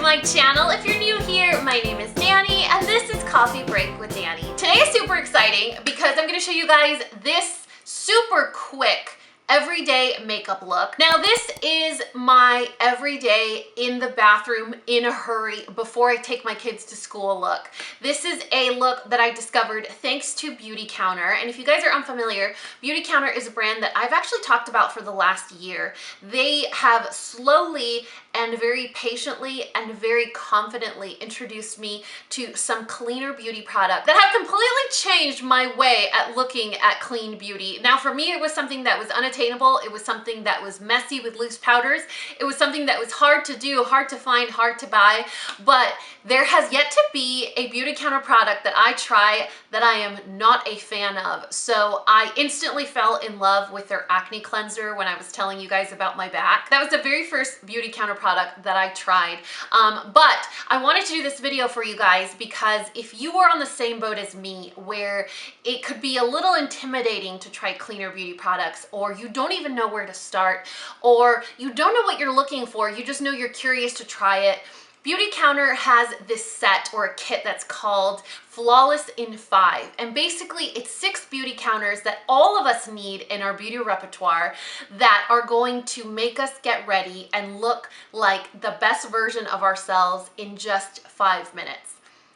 my channel. If you're new here, my name is Dani and this is Coffee Break with Dani. Today is super exciting because I'm going to show you guys this super quick everyday makeup look. Now this is my everyday in the bathroom in a hurry before I take my kids to school look. This is a look that I discovered thanks to Beautycounter, and if you guys are unfamiliar, Beautycounter is a brand that I've actually talked about for the last year. They have slowly and very patiently and very confidently introduced me to some cleaner beauty products that have completely changed my way at looking at clean beauty. Now for me, it was something that was unattainable. It was something that was messy with loose powders. It was something that was hard to do, hard to find, hard to buy, but there has yet to be a Beautycounter product that I try that I am not a fan of. So I instantly fell in love with their acne cleanser when I was telling you guys about my back. That was the very first Beautycounter product that I tried. But I wanted to do this video for you guys because if you are on the same boat as me where it could be a little intimidating to try cleaner beauty products, or you don't even know where to start, or you don't know what you're looking for, you just know you're curious to try it, Beautycounter has this set or a kit that's called Flawless in 5. And basically it's 6 beauty counters that all of us need in our beauty repertoire that are going to make us get ready and look like the best version of ourselves in just 5 minutes.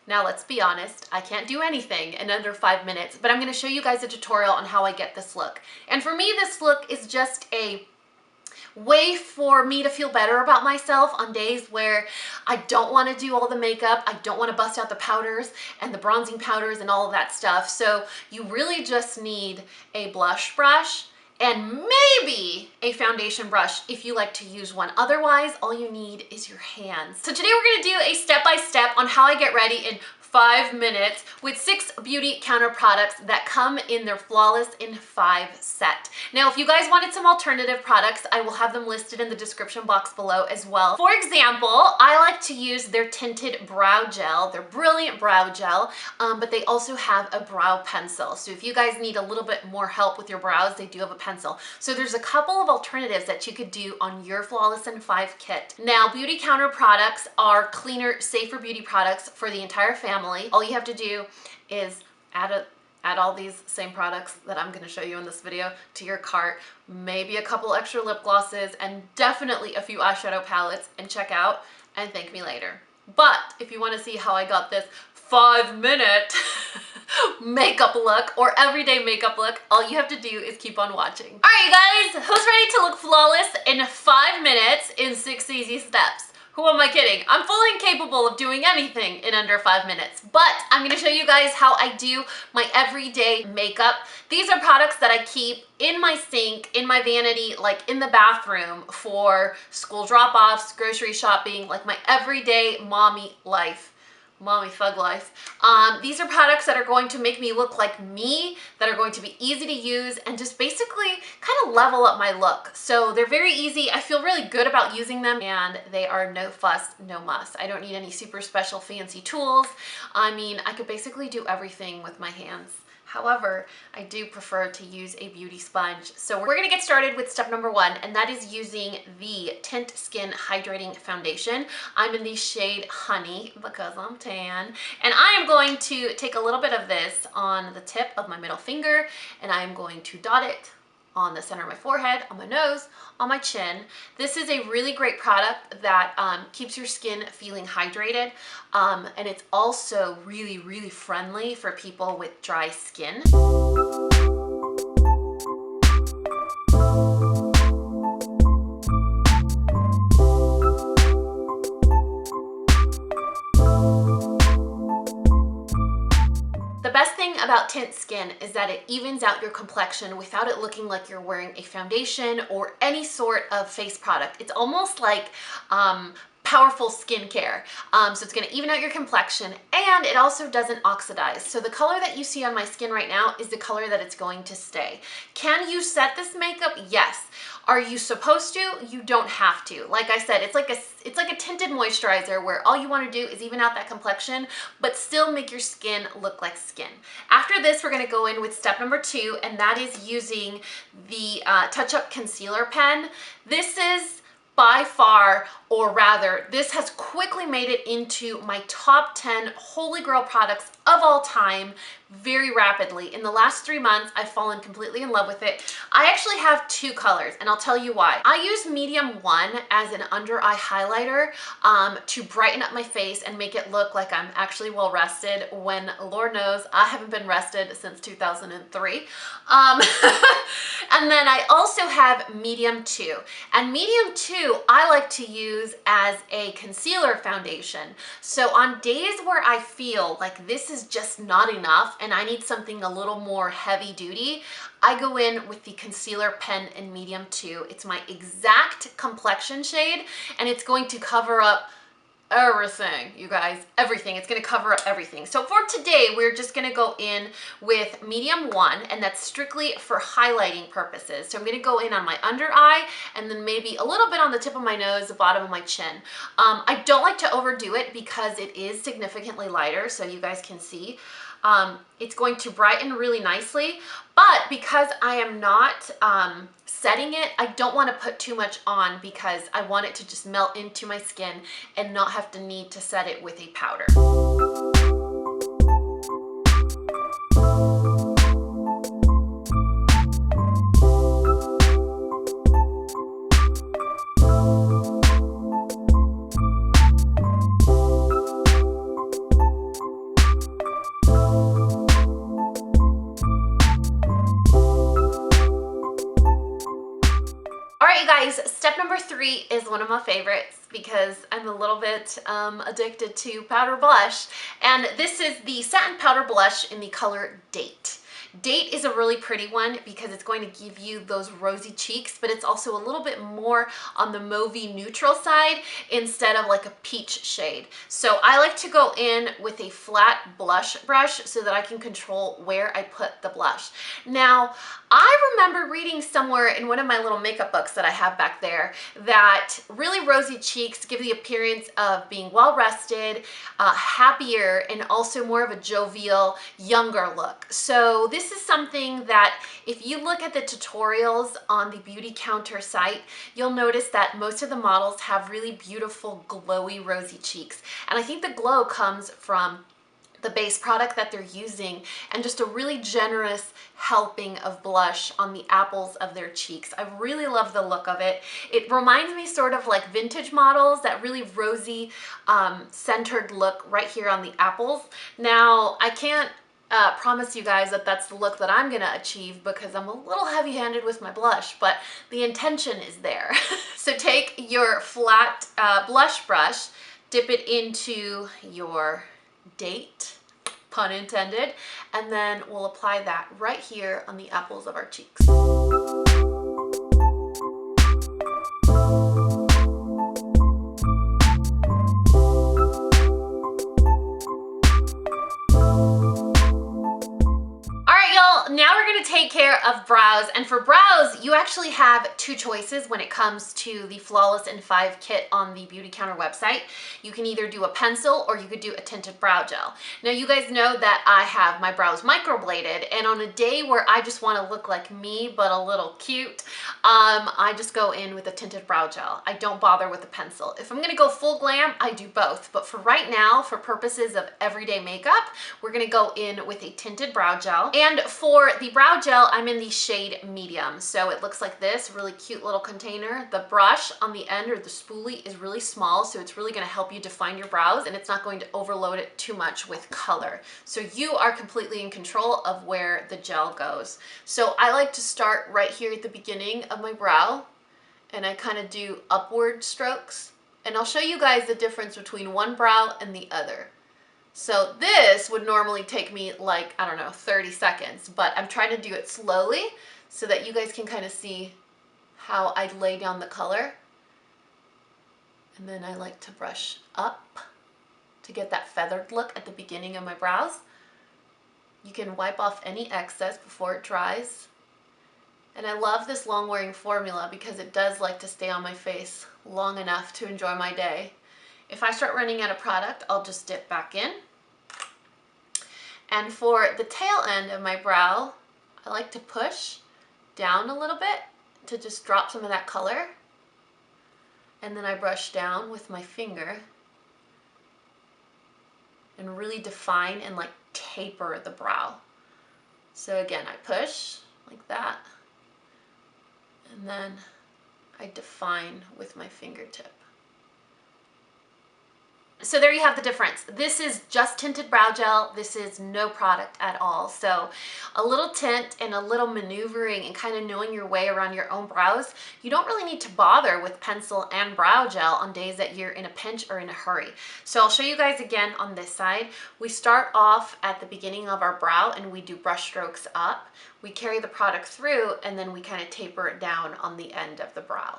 Now let's be honest, I can't do anything in under 5 minutes, but I'm going to show you guys a tutorial on how I get this look. And for me, this look is just a way for me to feel better about myself on days where I don't want to do all the makeup, I don't want to bust out the powders and the bronzing powders and all of that stuff. So you really just need a blush brush and maybe a foundation brush if you like to use one. Otherwise, all you need is your hands. So today we're going to do a step-by-step on how I get ready in 5 minutes with 6 Beautycounter products that come in their Flawless in 5 set. Now, if you guys wanted some alternative products, I will have them listed in the description box below as well. For example, I like to use their tinted brow gel, their brilliant brow gel, but they also have a brow pencil. So if you guys need a little bit more help with your brows, they do have a pencil. So there's a couple of alternatives that you could do on your Flawless in 5 kit. Now, Beautycounter products are cleaner, safer beauty products for the entire family. All you have to do is add all these same products that I'm going to show you in this video to your cart, maybe a couple extra lip glosses, and definitely a few eyeshadow palettes, and check out and thank me later. But if you want to see how I got this 5-minute makeup look or everyday makeup look, all you have to do is keep on watching. All right, you guys, who's ready to look flawless in 5 minutes in 6 easy steps? Who am I kidding? I'm fully capable of doing anything in under 5 minutes, but I'm gonna show you guys how I do my everyday makeup. These are products that I keep in my sink, in my vanity, like in the bathroom for school drop-offs, grocery shopping, like my everyday mommy life. Mommy thug life. These are products that are going to make me look like me, that are going to be easy to use and just basically kind of level up my look. So they're very easy. I feel really good about using them, and they are no fuss, no muss. I don't need any super special fancy tools. I mean, I could basically do everything with my hands. However, I do prefer to use a beauty sponge. So we're gonna get started with step number 1, and that is using the Tint Skin Hydrating Foundation. I'm in the shade Honey because I'm tan. And I am going to take a little bit of this on the tip of my middle finger, and I am going to dot it on the center of my forehead, on my nose, on my chin. This is a really great product that keeps your skin feeling hydrated, and it's also really, really friendly for people with dry skin. The best thing about Tint Skin is that it evens out your complexion without it looking like you're wearing a foundation or any sort of face product. It's almost like powerful skincare. So it's gonna even out your complexion, and it also doesn't oxidize. So the color that you see on my skin right now is the color that it's going to stay. Can you set this makeup? Yes. Are you supposed to? You don't have to. Like I said, it's like a tinted moisturizer where all you want to do is even out that complexion, but still make your skin look like skin. After this, we're going to go in with step number 2, and that is using the Touch Up Concealer Pen. This is by far, or rather, this has quickly made it into my top 10 holy grail products of all time very rapidly. In the last 3 months, I've fallen completely in love with it. I actually have 2 colors, and I'll tell you why. I use medium 1 as an under eye highlighter to brighten up my face and make it look like I'm actually well rested, when Lord knows I haven't been rested since 2003. And then I also have medium 2, and medium 2 I like to use as a concealer foundation. So on days where I feel like this is just not enough and I need something a little more heavy duty, I go in with the concealer pen in medium 2. It's my exact complexion shade, and it's going to cover up everything, you guys, everything. It's going to cover up everything. So for today, we're just going to go in with medium 1, and that's strictly for highlighting purposes. So I'm going to go in on my under eye, and then maybe a little bit on the tip of my nose, the bottom of my chin. I don't like to overdo it because it is significantly lighter, so you guys can see. It's going to brighten really nicely, but because I am not setting it, I don't want to put too much on because I want it to just melt into my skin and not have to need to set it with a powder. Step number 3 is one of my favorites because I'm a little bit addicted to powder blush, and this is the satin powder blush in the color Date. Date is a really pretty one because it's going to give you those rosy cheeks, but it's also a little bit more on the mauvey neutral side instead of like a peach shade. So I like to go in with a flat blush brush so that I can control where I put the blush. Now, I remember reading somewhere in one of my little makeup books that I have back there that really rosy cheeks give the appearance of being well rested, happier, and also more of a jovial, younger look. So this is something that if you look at the tutorials on the Beautycounter site, you'll notice that most of the models have really beautiful, glowy, rosy cheeks. And I think the glow comes from the base product that they're using and just a really generous helping of blush on the apples of their cheeks. I really love the look of it. It reminds me sort of like vintage models, that really rosy centered look right here on the apples. Now, I can't promise you guys that that's the look that I'm gonna achieve because I'm a little heavy-handed with my blush, but the intention is there. So take your flat blush brush, dip it into your Date, pun intended, and then we'll apply that right here on the apples of our cheeks. Now we're going to take care of brows, and for brows you actually have 2 choices when it comes to the Flawless in 5 kit on the Beautycounter website. You can either do a pencil or you could do a tinted brow gel. Now you guys know that I have my brows microbladed, and on a day where I just want to look like me but a little cute, I just go in with a tinted brow gel. I don't bother with a pencil. If I'm going to go full glam, I do both, but for right now, for purposes of everyday makeup, we're going to go in with a tinted brow gel. And for the brow gel, I'm in the shade medium. So it looks like this, really cute little container. The brush on the end, or the spoolie, is really small, so it's really gonna help you define your brows, and it's not going to overload it too much with color. So you are completely in control of where the gel goes. So I like to start right here at the beginning of my brow, and I kind of do upward strokes. And I'll show you guys the difference between one brow and the other. So this would normally take me like, I don't know, 30 seconds, but I'm trying to do it slowly so that you guys can kind of see how I lay down the color. And then I like to brush up to get that feathered look at the beginning of my brows. You can wipe off any excess before it dries. And I love this long wearing formula because it does like to stay on my face long enough to enjoy my day. If I start running out of product, I'll just dip back in. And for the tail end of my brow, I like to push down a little bit to just drop some of that color. and then I brush down with my finger and really define and like taper the brow. So again, I push like that, and then I define with my fingertip. So there you have the difference. This is just tinted brow gel. This is no product at all. So a little tint and a little maneuvering and kind of knowing your way around your own brows. You don't really need to bother with pencil and brow gel on days that you're in a pinch or in a hurry. So I'll show you guys again on this side. We start off at the beginning of our brow and we do brush strokes up. We carry the product through and then we kind of taper it down on the end of the brow.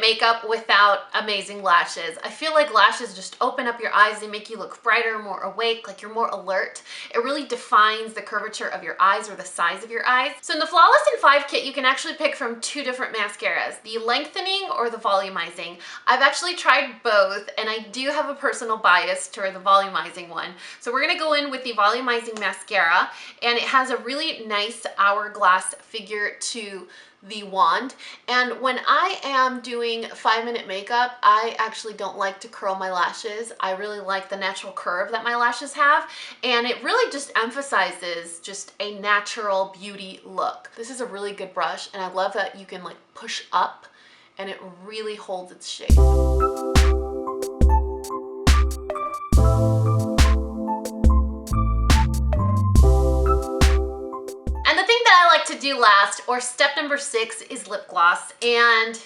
Makeup without amazing lashes. I feel like lashes just open up your eyes. They make you look brighter, more awake, like you're more alert. It really defines the curvature of your eyes or the size of your eyes. So in the Flawless in 5 kit, you can actually pick from 2 different mascaras, the lengthening or the volumizing. I've actually tried both and I do have a personal bias toward the volumizing one. So we're gonna go in with the volumizing mascara, and it has a really nice hourglass figure to the wand. And when I am doing 5-minute makeup, I actually don't like to curl my lashes. I really like the natural curve that my lashes have, and it really just emphasizes just a natural beauty look. This is a really good brush, and I love that you can like push up and it really holds its shape. To do last, or step number 6, is lip gloss. And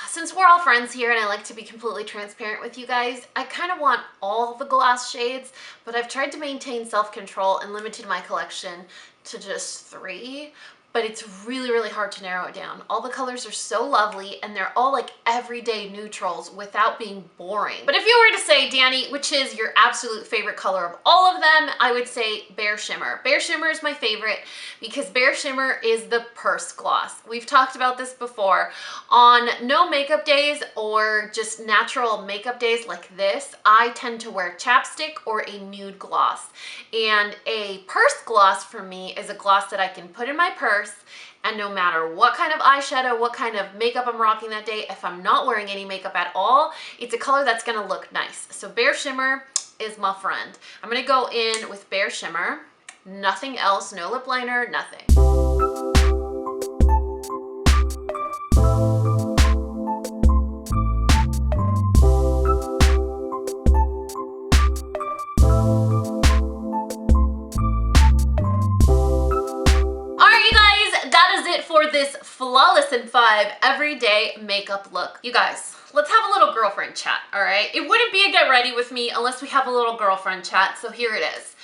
since we're all friends here and I like to be completely transparent with you guys, I kind of want all the gloss shades, but I've tried to maintain self-control and limited my collection to just 3. But it's really, really hard to narrow it down. All the colors are so lovely and they're all like everyday neutrals without being boring. But if you were to say, Dani, which is your absolute favorite color of all of them, I would say Bare Shimmer. Bare Shimmer is my favorite because Bare Shimmer is the purse gloss. We've talked about this before. On no makeup days or just natural makeup days like this, I tend to wear chapstick or a nude gloss. And a purse gloss for me is a gloss that I can put in my purse, and no matter what kind of eyeshadow, what kind of makeup I'm rocking that day, if I'm not wearing any makeup at all, it's a color that's gonna look nice. So Bare Shimmer is my friend. I'm gonna go in with Bare Shimmer, nothing else, no lip liner, nothing. For this Flawless in 5 everyday makeup look. You guys, let's have a little girlfriend chat, all right? It wouldn't be a get ready with me unless we have a little girlfriend chat, so here it is.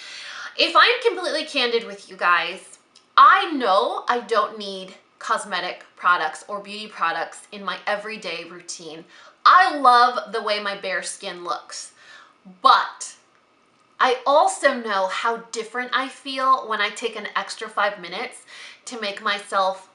If I'm completely candid with you guys, I know I don't need cosmetic products or beauty products in my everyday routine. I love the way my bare skin looks, but I also know how different I feel when I take an extra 5 minutes to make myself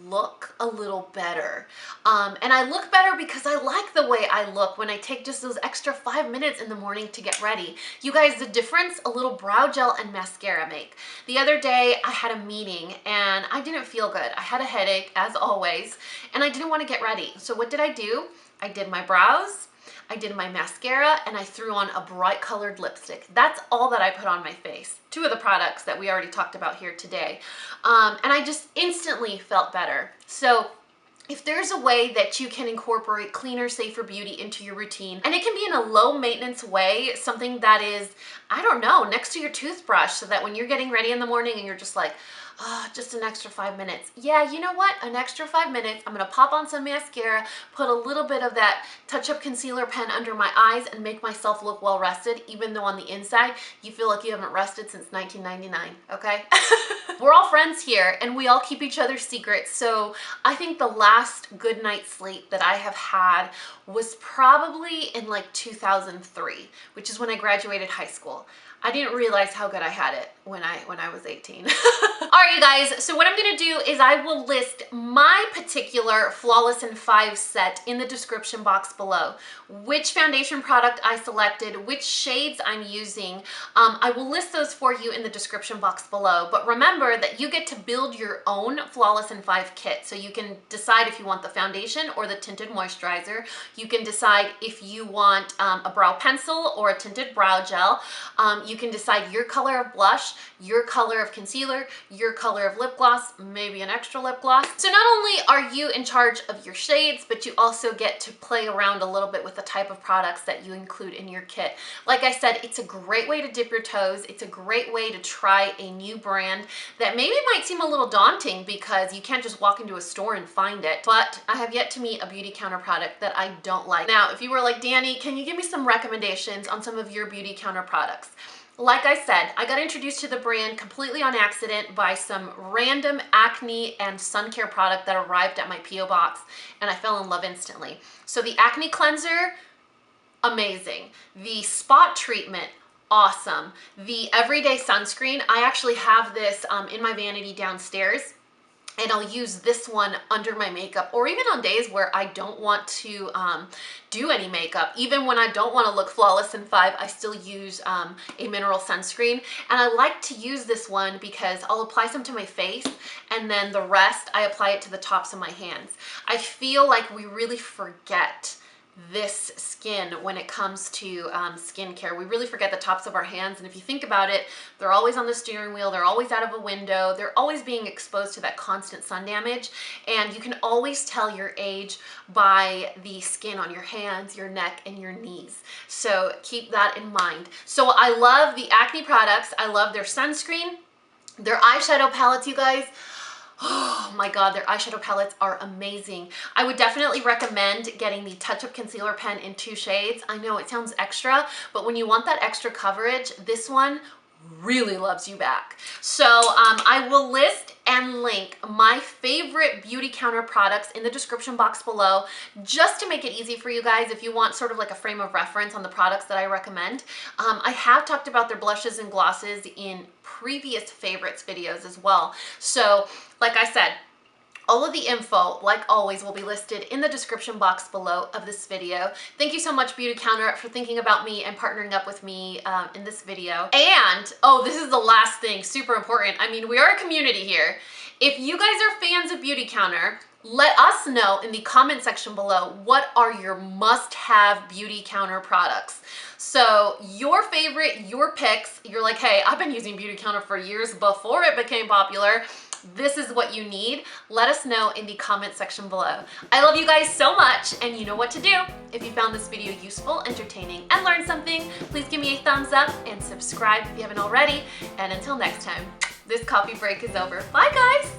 look a little better. And I look better because I like the way I look when I take just those extra 5 minutes in the morning to get ready. You guys, the difference a little brow gel and mascara make. The other day I had a meeting and I didn't feel good. I had a headache as always, and I didn't want to get ready. So what did I do? I did my brows, I did my mascara, and I threw on a bright colored lipstick. That's all that I put on my face. 2 of the products that we already talked about here today. And I just instantly felt better. So if there's a way that you can incorporate cleaner, safer beauty into your routine, and it can be in a low maintenance way, something that is, I don't know, next to your toothbrush, so that when you're getting ready in the morning and you're just like, oh, just an extra 5 minutes. Yeah, you know what? An extra 5 minutes. I'm gonna pop on some mascara, put a little bit of that touch-up concealer pen under my eyes, and make myself look well rested, even though on the inside, you feel like you haven't rested since 1999, okay? We're all friends here, and we all keep each other's secrets, so I think the last good night's sleep that I have had was probably in like 2003, which is when I graduated high school. I didn't realize how good I had it when I was 18. All right, you guys, so what I'm gonna do is I will list my particular Flawless in 5 set in the description box below. Which foundation product I selected, which shades I'm using. I will list those for you in the description box below, but remember that you get to build your own Flawless in 5 kit. So you can decide if you want the foundation or the tinted moisturizer. You can decide if you want a brow pencil or a tinted brow gel. You can decide your color of blush, your color of concealer, your color of lip gloss, maybe an extra lip gloss. So not only are you in charge of your shades, but you also get to play around a little bit with the type of products that you include in your kit. Like I said, it's a great way to dip your toes. It's a great way to try a new brand that maybe might seem a little daunting because you can't just walk into a store and find it. But I have yet to meet a Beautycounter product that I don't like. Now, if you were like, Dani, can you give me some recommendations on some of your Beautycounter products? Like I said, I got introduced to the brand completely on accident by some random acne and sun care product that arrived at my P.O. box, and I fell in love instantly. So the acne cleanser, amazing. The spot treatment, awesome. The everyday sunscreen, I actually have this in my vanity downstairs. And I'll use this one under my makeup, or even on days where I don't want to do any makeup. Even when I don't want to look flawless in 5, I still use a mineral sunscreen. And I like to use this one because I'll apply some to my face, and then the rest I apply it to the tops of my hands. I feel like we really forget this skin when it comes to skincare. We really forget the tops of our hands, and if you think about it, they're always on the steering wheel, they're always out of a window, they're always being exposed to that constant sun damage, and you can always tell your age by the skin on your hands, your neck, and your knees. So keep that in mind. So I love the acne products. I love their sunscreen, their eyeshadow palettes, you guys. Oh my god, their eyeshadow palettes are amazing. I would definitely recommend getting the Touch Up Concealer Pen in 2 shades. I know it sounds extra, but when you want that extra coverage, this one really loves you back. So I will list and link my favorite Beautycounter products in the description box below, just to make it easy for you guys if you want sort of like a frame of reference on the products that I recommend. I have talked about their blushes and glosses in previous favorites videos as well. So like I said, all of the info, like always, will be listed in the description box below of this video. Thank you so much, Beautycounter, for thinking about me and partnering up with me in this video. And, oh, this is the last thing, super important. I mean, we are a community here. If you guys are fans of Beautycounter, let us know in the comment section below, what are your must-have Beautycounter products? So your favorite, your picks, you're like, hey, I've been using Beautycounter for years before it became popular. This is what you need. Let us know in the comment section below. I love you guys so much, and you know what to do. If you found this video useful, entertaining, and learned something, please give me a thumbs up and subscribe if you haven't already. And until next time, this coffee break is over. Bye, guys.